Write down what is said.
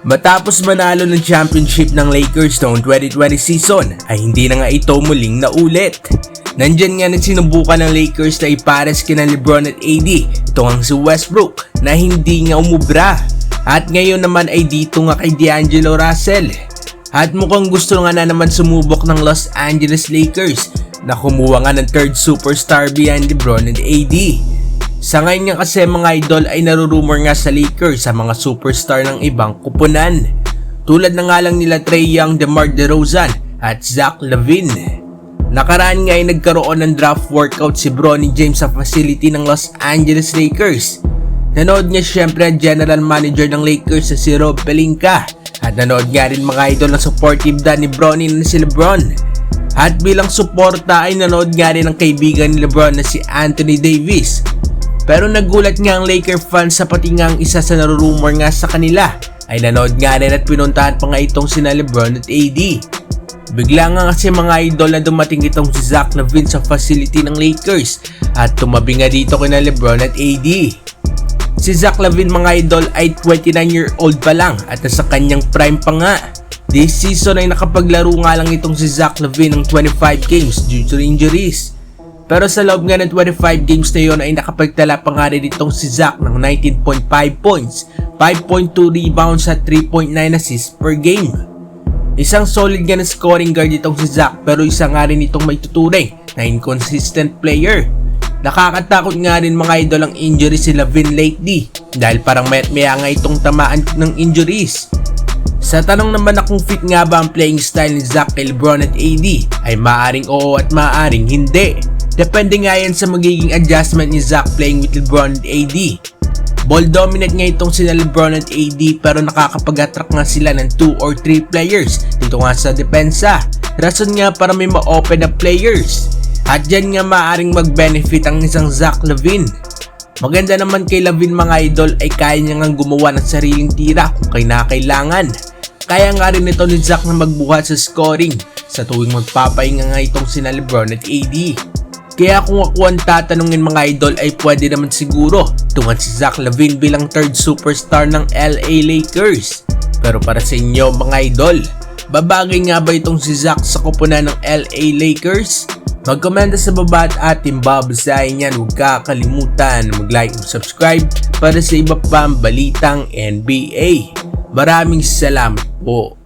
Matapos manalo ng championship ng Lakers noong 2020 season ay hindi na nga ito muling naulit. Nandyan nga na sinubukan ng Lakers na ipares kina LeBron at AD, ito ang si Westbrook na hindi nga umubra. At ngayon naman ay dito nga kay D'Angelo Russell. At mukhang gusto nga na naman sumubok ng Los Angeles Lakers na kumuha nga ng third superstar behind LeBron and AD. Sa ngayon nga kasi mga idol ay narurumor nga sa Lakers sa mga superstar ng ibang kupunan. Tulad na nga lang nila Trae Young, DeMar DeRozan at Zach LaVine. Nakaraan nga ay nagkaroon ng draft workout si Bronny James sa facility ng Los Angeles Lakers. Nanood niya syempre ang general manager ng Lakers na si Rob Pelinka. At nanood nga rin mga idol na supportive dad ni Bronny na si LeBron. At bilang suporta ay nanood nga rin ang kaibigan ni LeBron na si Anthony Davis. Pero nagulat nga ang Laker fans sa pati nga ang isa sa narurumor nga sa kanila ay nanood nga rin at pinuntahan pa nga itong sina LeBron at AD. Bigla nga kasi mga idol na dumating itong si Zach LaVine sa facility ng Lakers at tumabi nga dito kina LeBron at AD. Si Zach LaVine mga idol ay 29-year-old pa lang at nasa kanyang prime pa nga. This season ay nakapaglaro nga lang itong si Zach LaVine ng 25 games due to injuries. Pero sa loob nga ng 25 games na yon ay nakapagtala pa nga rin itong si Zach ng 19.5 points, 5.2 rebounds at 3.9 assists per game. Isang solid nga na scoring guard itong si Zach pero isa nga rin itong may tuturing na inconsistent player. Nakakatakot nga rin mga idol ang injury si LaVine lately dahil parang maya nga itong tamaan ng injuries. Sa tanong naman na kung fit nga ba ang playing style ni Zach kay LeBron at AD ay maaring oo at maaring hindi. Depende nga yan sa magiging adjustment ni Zach playing with LeBron and AD. Ball dominant nga itong sina LeBron at AD pero nakakapag-attract nga sila ng 2 or 3 players dito nga sa depensa. Rason nga para may ma-open na players. At dyan nga maaring mag-benefit ang isang Zach LaVine. Maganda naman kay LaVine mga idol ay kaya niya nga gumawa ng sariling tira kung kailangan. Kaya nga rin ito ni Zach na magbuhat sa scoring sa tuwing magpapahinga nga itong sina LeBron at AD. Kaya kung ako ang tatanungin mga idol ay pwede naman siguro tungan si Zach LaVine bilang third superstar ng LA Lakers. Pero para sa inyo mga idol, babagay nga ba itong si Zach sa kupunan ng LA Lakers? Mag-komenta sa baba at ating babasahin yan. Huwag kakalimutan mag-like at subscribe para sa iba pang balitang NBA. Maraming salamat po.